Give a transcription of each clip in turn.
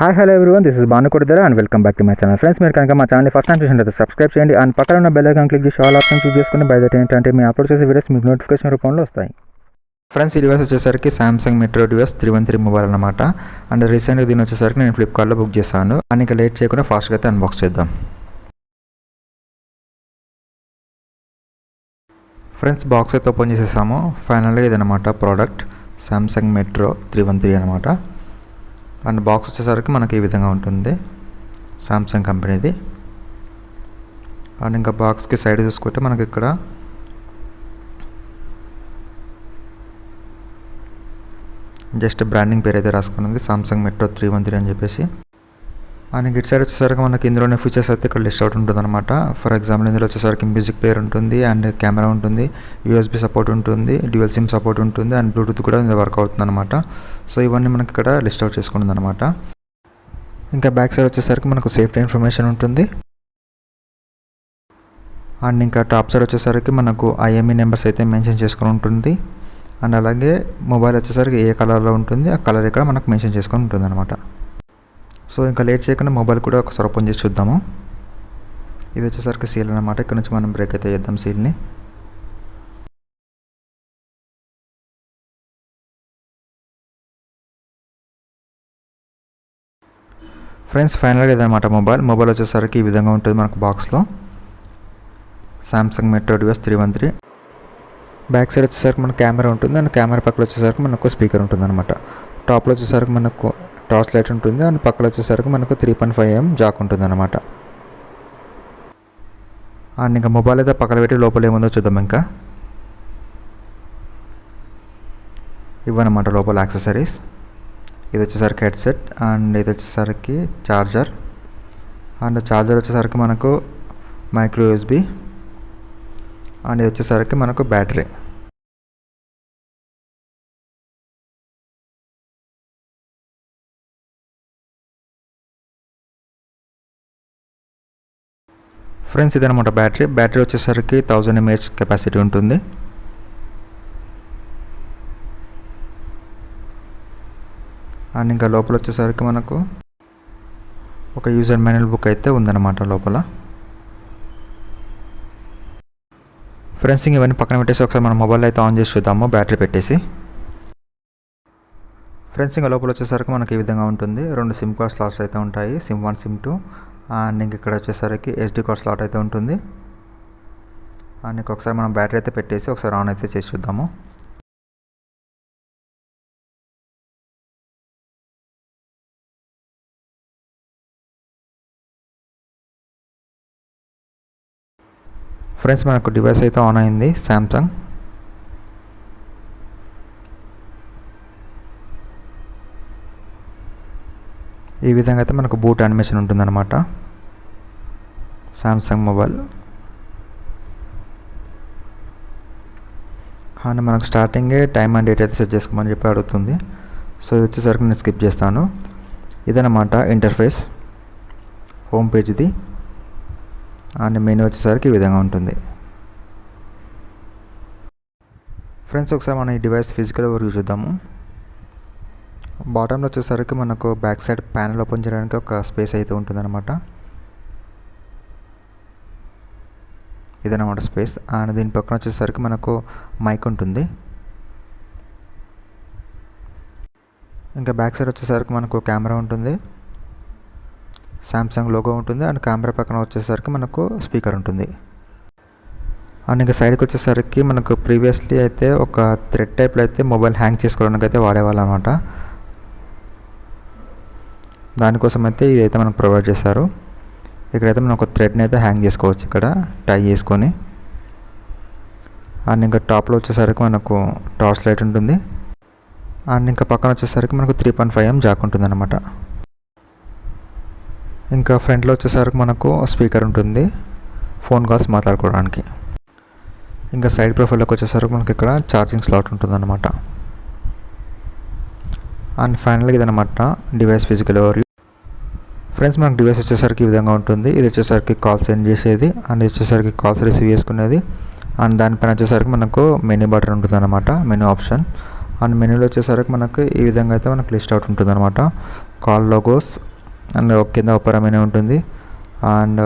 Hi hello everyone, this is Bhanu and welcome back to my channel. Friends, మీరు కనుక మా ఛానల్ని ఫస్ట్ టైం చూసినట్లయితే సబ్స్క్రైబ్ చేయండి అండ్ పక్కన ఉన్న బెల్ ఐకాన్ క్లిక్ చేసి ఆల్ ఆప్షన్ చూస్ చేసుకుని బై దట్ ఏంటంటే మేము అప్లోడ్ చేసే వీడియోస్ మీకు నోటిఫికేషన్ రూపంలో వస్తాయి. ఫ్రెండ్స్, ఈ డివైస్ వచ్చేసరికి సామ్సంగ్ మెట్రో డివైస్ 313 మొబైల్ అనమాట. అండ్ రీసెంట్గా దీని వచ్చేసరికి నేను ఫ్లిప్కార్ట్లో బుక్ చేశాను. అండ్ ఇంకా లేట్ చేయకుండా ఫాస్ట్గా అయితే అన్బాక్స్ చేద్దాం. ఫ్రెండ్స్, బాక్స్ అయితే ఓపెన్ చేసేసాము. ఫైనల్గా ఇదనమాట ప్రోడక్ట్, సామ్సంగ్ మెట్రో 313 అనమాట. అండ్ బాక్స్ వచ్చేసరికి మనకి ఈ విధంగా ఉంటుంది, సామ్సంగ్ కంపెనీది. అండ్ ఇంకా బాక్స్కి సైడ్ చూసుకుంటే మనకి ఇక్కడ జస్ట్ బ్రాండింగ్ పేరు అయితే రాసుకున్నది, సామ్సంగ్ మెట్రో 313 అని చెప్పేసి. అండ్ ఇటు సైడ్ వచ్చేసరికి మనకి ఇందులోనే ఫీచర్స్ అయితే ఇక్కడ లిస్ట్ అవుట్ ఉంటుంది అనమాట. ఫర్ ఎగ్జాంపుల్ ఇందులో వచ్చేసరికి మ్యూజిక్ ప్లేయర్ ఉంటుంది, అండ్ కెమెరా ఉంటుంది, యూఎస్బీ సపోర్ట్ ఉంటుంది, డ్యూయల్ సిమ్ సపోర్ట్ ఉంటుంది, అండ్ బ్లూటూత్ కూడా ఇందులో వర్క్ అవుతుంది అనమాట. సో ఇవన్నీ మనకి ఇక్కడ లిస్ట్ అవుట్ చేసుకుంటుంది అనమాట. ఇంకా బ్యాక్ సైడ్ వచ్చేసరికి మనకు సేఫ్టీ ఇన్ఫర్మేషన్ ఉంటుంది. అండ్ ఇంకా టాప్ సైడ్ వచ్చేసరికి మనకు ఐఎంఈ నెంబర్స్ అయితే మెన్షన్ చేసుకొని ఉంటుంది. అండ్ అలాగే మొబైల్ వచ్చేసరికి ఏ కలర్లో ఉంటుంది ఆ కలర్ ఇక్కడ మనకు మెన్షన్ చేసుకొని ఉంటుంది అనమాట. సో ఇంకా లేట్ చేయకుండా మొబైల్ కూడా ఒకసారి ఓపెన్ చేసి చూద్దాము. ఇది వచ్చేసరికి సీల్ అనమాట. ఇక్కడ నుంచి మనం బ్రేక్ అయితే చేద్దాం సీల్ని. ఫ్రెండ్స్, ఫైనల్గా ఇదనమాట మొబైల్ వచ్చేసరికి ఈ విధంగా ఉంటుంది మనకు బాక్స్లో, Samsung metro device 313. Back side వచ్చేసరికి మనకు కెమెరా ఉంటుంది, అండ్ కెమెరా పక్కన వచ్చేసరికి మనకు స్పీకర్ ఉంటుంది అనమాట. టాప్లో వచ్చేసరికి మనకు టార్చ్ లైట్ ఉంటుంది, అండ్ పక్కన వచ్చేసరికి మనకు 3.5mm జాక్ ఉంటుంది అనమాట. అండ్ ఇంకా మొబైల్ అయితే పక్కన పెట్టి లోపల ఏముందో చూద్దాం. ఇంకా ఇవన్నమాట లోపల యాక్సెసరీస్. ఇది వచ్చేసరికి హెడ్సెట్, అండ్ ఇది వచ్చేసరికి చార్జర్, అండ్ చార్జర్ వచ్చేసరికి మనకు మైక్రో యూఎస్బీ, అండ్ ఇది వచ్చేసరికి మనకు బ్యాటరీ. ఫ్రెండ్స్, ఇదనమాట బ్యాటరీ వచ్చేసరికి 1000 mAh కెపాసిటీ ఉంటుంది. అండ్ ఇంకా లోపల వచ్చేసరికి మనకు ఒక యూజర్ మాన్యువల్ బుక్ అయితే ఉందన్నమాట లోపల. ఫ్రెండ్స్, ఇవన్నీ పక్కన పెట్టేసి ఒకసారి మన మొబైల్ అయితే ఆన్ చేసి చూద్దాము బ్యాటరీ పెట్టేసి. ఫ్రెండ్స్, ఇంకా లోపల వచ్చేసరికి మనకి ఈ విధంగా ఉంటుంది. 2 సిమ్ కార్డ్ స్లాట్స్ అయితే ఉంటాయి, సిమ్ 1 సిమ్ 2. అండ్ ఇంక ఇక్కడ వచ్చేసరికి SD కార్డ్ స్లాట్ అయితే ఉంటుంది. అండ్ ఇంకొకసారి మనం బ్యాటరీ అయితే పెట్టేసి ఒకసారి ఆన్ అయితే చేసి చూద్దాము. ఫ్రెండ్స్, మనకు డివైస్ అయితే ఆన్ అయింది సామ్సంగ్. ఈ విధంగా అయితే మనకు బూట్ యానిమేషన్ ఉంటుందన్నమాట సామ్సంగ్ మొబైల్. అండ్ మనకు స్టార్టింగే టైమ్ అండ్ డేట్ అయితే సెట్ చేసుకోమని చెప్పి అడుగుతుంది. సో ఇది వచ్చేసరికి నేను స్కిప్ చేస్తాను. ఇదన్నమాట ఇంటర్ఫేస్, హోమ్ పేజ్ది. అండ్ మెనూ వచ్చేసరికి ఈ విధంగా ఉంటుంది. ఫ్రెండ్స్, ఒకసారి మనం ఈ డివైస్ ఫిజికల్ ఓవర్వ్యూ చూద్దాము. బాటంలో వచ్చేసరికి మనకు బ్యాక్ సైడ్ ప్యానెల్ ఓపెన్ చేయడానికి ఒక స్పేస్ అయితే ఉంటుందన్నమాట. ఇదన్నమాట స్పేస్. అండ్ దీని పక్కన వచ్చేసరికి మనకు మైక్ ఉంటుంది. ఇంకా బ్యాక్ సైడ్ వచ్చేసరికి మనకు కెమెరా ఉంటుంది, సామ్సంగ్ లోగో ఉంటుంది, అండ్ కెమెరా పక్కన వచ్చేసరికి మనకు స్పీకర్ ఉంటుంది. అండ్ ఇంకా సైడ్కి వచ్చేసరికి మనకు ప్రీవియస్లీ అయితే ఒక థ్రెడ్ టైప్లో అయితే మొబైల్ హ్యాంగ్ చేసుకోవడానికి అయితే వాడేవాళ్ళు అనమాట. దానికోసం అయితే ఇదైతే మనకు ప్రొవైడ్ చేశారు. ఇక్కడైతే మనం ఒక థ్రెడ్ని అయితే హ్యాంగ్ చేసుకోవచ్చు, ఇక్కడ టై చేసుకొని. అండ్ ఇంకా టాప్లో వచ్చేసరికి మనకు టార్చ్ లైట్ ఉంటుంది, అండ్ ఇంకా పక్కన వచ్చేసరికి మనకు 3.5mm జాక్ ఉంటుంది అనమాట. ఇంకా ఫ్రంట్లో వచ్చేసరికి మనకు స్పీకర్ ఉంటుంది, ఫోన్ కాల్స్ మాట్లాడుకోవడానికి. ఇంకా సైడ్ ప్రొఫైల్లోకి వచ్చేసరికి మనకి ఇక్కడ ఛార్జింగ్ స్లాట్ ఉంటుందన్నమాట. అండ్ ఫైనల్గా ఇదనమాట డివైస్ ఫిజికల్ ఓవర్వ్యూ. ఫ్రెండ్స్, మనకు డివైస్ వచ్చేసరికి ఈ విధంగా ఉంటుంది. ఇది వచ్చేసరికి కాల్ సెండ్ చేసేది, అండ్ ఇది వచ్చేసరికి కాల్స్ రిసీవ్ చేసుకునేది. అండ్ దానిపైన వచ్చేసరికి మనకు మెనూ బటన్ ఉంటుంది అనమాట, మెనూ ఆప్షన్. అండ్ మెనూలో వచ్చేసరికి మనకు ఈ విధంగా అయితే మనకు లిస్ట్ అవుట్ ఉంటుంది అనమాట. కాల్ లోగోస్ అండ్ కింద ఒపెరా మెనూ ఉంటుంది. అండ్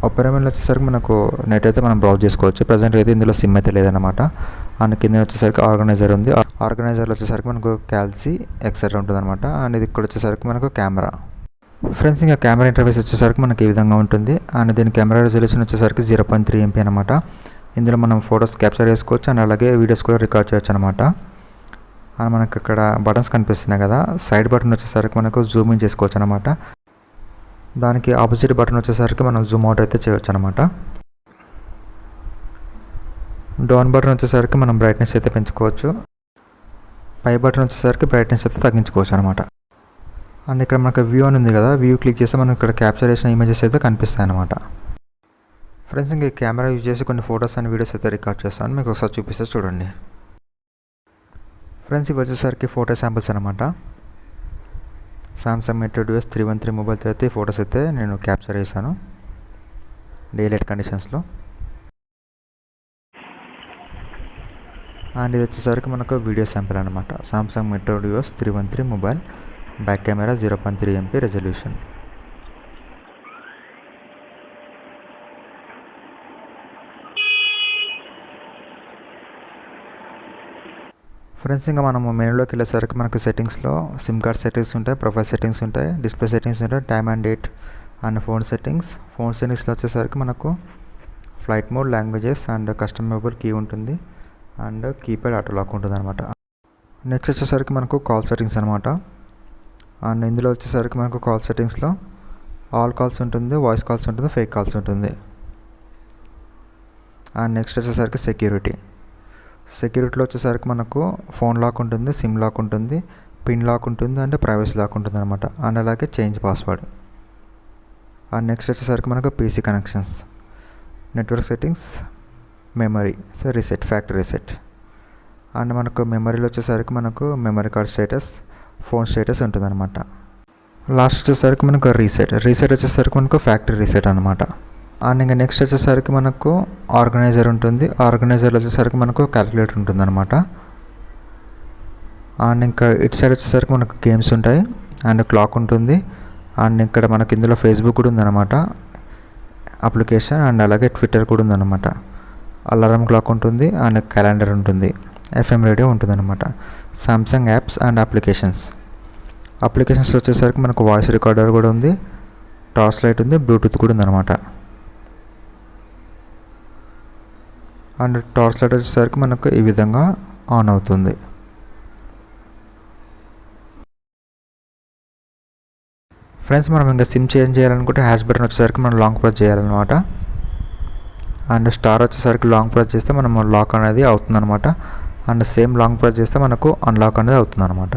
ఒపెరా మెనూలో వచ్చేసరికి మనకు నెట్ అయితే మనం బ్రౌజ్ చేసుకోవచ్చు. ప్రజెంట్ అయితే ఇందులో సిమ్ అయితే లేదన్నమాట. అండ్ కింద వచ్చేసరికి ఆర్గనైజర్ ఉంది. ఆర్గనైజర్లో వచ్చేసరికి మనకు క్యాల్సీ ఎక్సెట్రా ఉంటుంది అనమాట. అండ్ ఇది ఇక్కడ వచ్చేసరికి మనకు కెమెరా. ఫ్రెండ్స్, ఇంకా కెమెరా ఇంటర్ఫేస్ వచ్చేసరికి మనకి ఈ విధంగా ఉంటుంది. అండ్ దీని కెమెరా రెజల్యూషన్ వచ్చేసరికి 0.3 MP అనమాట. ఇందులో మనం ఫొటోస్ క్యాప్చర్ చేసుకోవచ్చు అండ్ అలాగే వీడియోస్ కూడా రికార్డ్ చేయొచ్చు అనమాట. అండ్ మనకి ఇక్కడ బటన్స్ కనిపిస్తున్నాయి కదా, సైడ్ బటన్ వచ్చేసరికి మనకు జూమ్ ఇన్ చేసుకోవచ్చు అనమాట. దానికి ఆపోజిట్ బటన్ వచ్చేసరికి మనం జూమ్ అవుట్ అయితే చేయొచ్చు అనమాట. డౌన్ బటన్ వచ్చేసరికి మనం బ్రైట్నెస్ అయితే పెంచుకోవచ్చు. పై బటన్ వచ్చేసరికి బ్రైట్నెస్ అయితే తగ్గించుకోవచ్చు అనమాట. అండ్ ఇక్కడ మనకు వ్యూ అని ఉంది కదా, వ్యూ క్లిక్ చేస్తే మనం ఇక్కడ క్యాప్చర్ చేసిన ఇమేజెస్ అయితే కనిపిస్తాయి అనమాట. ఫ్రెండ్స్, ఇంక కెమెరా యూజ్ చేసి కొన్ని ఫొటోస్ అండ్ వీడియోస్ అయితే రికార్డ్ చేస్తాను, మీకు ఒకసారి చూపిస్తే చూడండి. ఫ్రెండ్స్, ఇవి వచ్చేసరికి ఫోటో శాంపిల్స్ అనమాట. సామ్సంగ్ మెట్రో డ్యూస్ 313 మొబైల్తో అయితే ఈ ఫొటోస్ అయితే నేను క్యాప్చర్ చేశాను డే లైట్ కండిషన్స్లో. అండ్ ఇది వచ్చేసరికి మనకు వీడియో శాంపిల్ అనమాట. Samsung metro dues 313 mobile, back camera 0.3 MP resolution. Friends, ఇంకా మనము మెనూలోకి వెళ్ళేసరికి మనకు సెట్టింగ్స్లో సిమ్ కార్డ్ సెట్టింగ్స్ ఉంటాయి, ప్రొఫైల్ సెట్టింగ్స్ ఉంటాయి, డిస్ప్లే సెట్టింగ్స్ ఉంటాయి, time and date and phone సెట్టింగ్స్లో వచ్చేసరికి మనకు flight mode, languages and customizable key ఉంటుంది అండ్ కీప్యాడ్ ఆటో లాక్ ఉంటుంది అనమాట. నెక్స్ట్ వచ్చేసరికి మనకు కాల్ సెట్టింగ్స్ అనమాట. అండ్ ఇందులో వచ్చేసరికి మనకు కాల్ సెట్టింగ్స్లో ఆల్ కాల్స్ ఉంటుంది, వాయిస్ కాల్స్ ఉంటుంది, ఫేక్ కాల్స్ ఉంటుంది. అండ్ నెక్స్ట్ వచ్చేసరికి సెక్యూరిటీలో వచ్చేసరికి మనకు ఫోన్ లాక్ ఉంటుంది, సిమ్ లాక్ ఉంటుంది, పిన్ లాక్ ఉంటుంది అండ్ ప్రైవసీ లాక్ ఉంటుంది అనమాట. అండ్ అలాగే చేంజ్ పాస్వర్డ్. అండ్ నెక్స్ట్ వచ్చేసరికి మనకు PC connections, network settings, memory reset, factory reset. And మనకు మెమరీలో వచ్చేసరికి మనకు memory card status, phone status ఉంటుంది అనమాట. లాస్ట్ వచ్చేసరికి మనకు రీసెట్ వచ్చేసరికి మనకు ఫ్యాక్టరీ రీసెట్ అనమాట. అండ్ ఇంకా నెక్స్ట్ వచ్చేసరికి మనకు ఆర్గనైజర్ ఉంటుంది. ఆర్గనైజర్లో వచ్చేసరికి మనకు క్యాలిక్యులేటర్ ఉంటుంది అనమాట. అండ్ ఇంకా ఇటు సైడ్ వచ్చేసరికి మనకు గేమ్స్ ఉంటాయి అండ్ క్లాక్ ఉంటుంది. అండ్ ఇక్కడ మనకి ఇందులో ఫేస్బుక్ కూడా ఉందన్నమాట అప్లికేషన్, అండ్ అలాగే ట్విట్టర్ కూడా ఉందన్నమాట. అలారం క్లాక్ ఉంటుంది అండ్ క్యాలెండర్ ఉంటుంది, FM రేడియో ఉంటుంది అనమాట. సామ్సంగ్ యాప్స్ అండ్ అప్లికేషన్స్ వచ్చేసరికి మనకు వాయిస్ రికార్డర్ కూడా ఉంది, టార్చ్ లైట్ ఉంది, బ్లూటూత్ కూడా ఉందన్నమాట. అండ్ టార్చ్ లైట్ వచ్చేసరికి మనకు ఈ విధంగా ఆన్ అవుతుంది. ఫ్రెండ్స్, మనం ఇంకా సిమ్ చేంజ్ చేయాలనుకుంటే హ్యాష్ బటన్ వచ్చేసరికి మనం లాంగ్ ప్రెస్ చేయాలన్నమాట. అండ్ స్టార్ వచ్చేసరికి లాంగ్ ప్రెస్ చేస్తే మనం లాక్ అనేది అవుతుందన్నమాట. అండ్ సేమ్ లాంగ్ ప్రెస్ చేస్తే మనకు అన్లాక్ అనేది అవుతుందన్నమాట.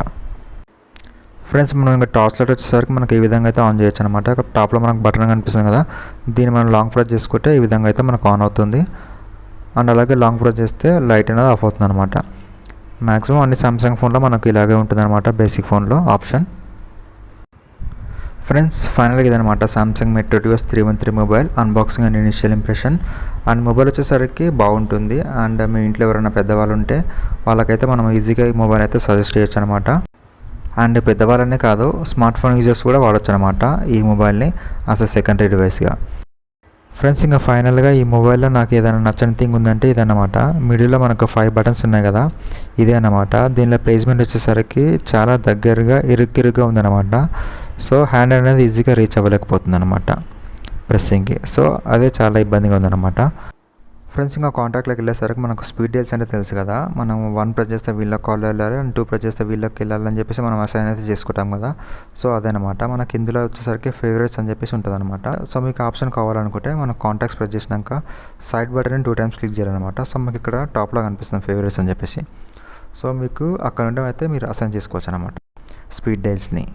ఫ్రెండ్స్, మనం ఇంకా టార్చ్ లైట్ వచ్చేసరికి మనకి ఈ విధంగా అయితే ఆన్ చేయొచ్చు అనమాట. టాప్లో మనకు బటన్ కనిపిస్తుంది కదా, దీన్ని మనం లాంగ్ ప్రెస్ చేసుకుంటే ఈ విధంగా అయితే మనకు ఆన్ అవుతుంది. అండ్ అలాగే లాంగ్ ప్రెస్ చేస్తే లైట్ అనేది ఆఫ్ అవుతుంది అనమాట. మ్యాక్సిమం అన్ని సామ్సంగ్ ఫోన్లో మనకు ఇలాగే ఉంటుంది అనమాట, బేసిక్ ఫోన్లో ఆప్షన్. ఫ్రెండ్స్, ఫైనల్గా ఇదనమాట Samsung metro dues 313 mobile unboxing and initial impression. And mobile వచ్చేసరికి బాగుంటుంది. అండ్ మీ ఇంట్లో ఎవరైనా పెద్దవాళ్ళు ఉంటే వాళ్ళకైతే మనం ఈజీగా ఈ మొబైల్ అయితే సజెస్ట్ చేయొచ్చు అనమాట. అండ్ పెద్దవాళ్ళనే కాదు, స్మార్ట్ ఫోన్ యూజర్స్ కూడా వాడచ్చు అనమాట ఈ మొబైల్ని యాజ్ అ సెకండరీ డివైస్గా. ఫ్రెండ్స్, ఇంకా ఫైనల్గా ఈ మొబైల్లో నాకు ఏదైనా నచ్చని థింగ్ ఉందంటే ఇదన్నమాట. మిడిల్లో మనకు 5 బటన్స్ ఉన్నాయి కదా, ఇదే అన్నమాట. దీనిలో ప్లేస్మెంట్ వచ్చేసరికి చాలా దగ్గరగా ఇరుగ్గా ఉందన్నమాట. సో హ్యాండ్ అనేది ఈజీగా రీచ్ అవ్వలేకపోతుంది అనమాట ప్రెస్సింగ్కి. సో అదే చాలా ఇబ్బందిగా ఉందన్నమాట. ఫ్రెండ్స్, ఇంకా కాంటాక్ట్లోకి వెళ్ళేసరికి మనకు స్పీడ్ డైల్స్ అంటే తెలుసు కదా, మనం 1 ప్రెస్ చేస్తే వీళ్ళకి కాల్ వెళ్ళాలి అండ్ 2 ప్రెస్ చేస్తే వీళ్ళకి వెళ్ళాలని చెప్పేసి మనం అసైన్ అయితే చేసుకుంటాం కదా. సో అదేనమాట మనకి ఇందులో వచ్చేసరికి ఫేవరెట్స్ అని చెప్పేసి ఉంటుంది అనమాట. సో మీకు ఆప్షన్ కావాలనుకుంటే మనం కాంటాక్ట్స్ ప్రెస్ చేసినాక సైడ్ బటన్ 2 టైమ్స్ క్లిక్ చేయాలన్నమాట. సో మీకు ఇక్కడ టాప్లో కనిపిస్తుంది ఫేవరెట్స్ అని చెప్పేసి. సో మీకు అక్కడ నుండి అయితే మీరు అసైన్ చేసుకోవచ్చు అనమాట స్పీడ్ డైల్స్ని.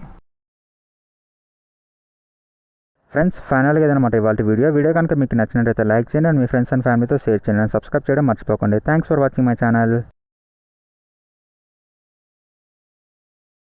ఫ్రెండ్స్, ఫైనల్గా ఏదన్నమాట ఇవాళ వీడియో కనుక మీకు నచ్చినట్టయితే లైక్ చేయండి అండ్ మీ ఫ్రెండ్స్ అండ్ ఫ్యామిలీతో షేర్ చేయండి అండ్ సబ్స్క్రైబ్ చేయడం మర్చిపోకండి. Thanks for watching my channel.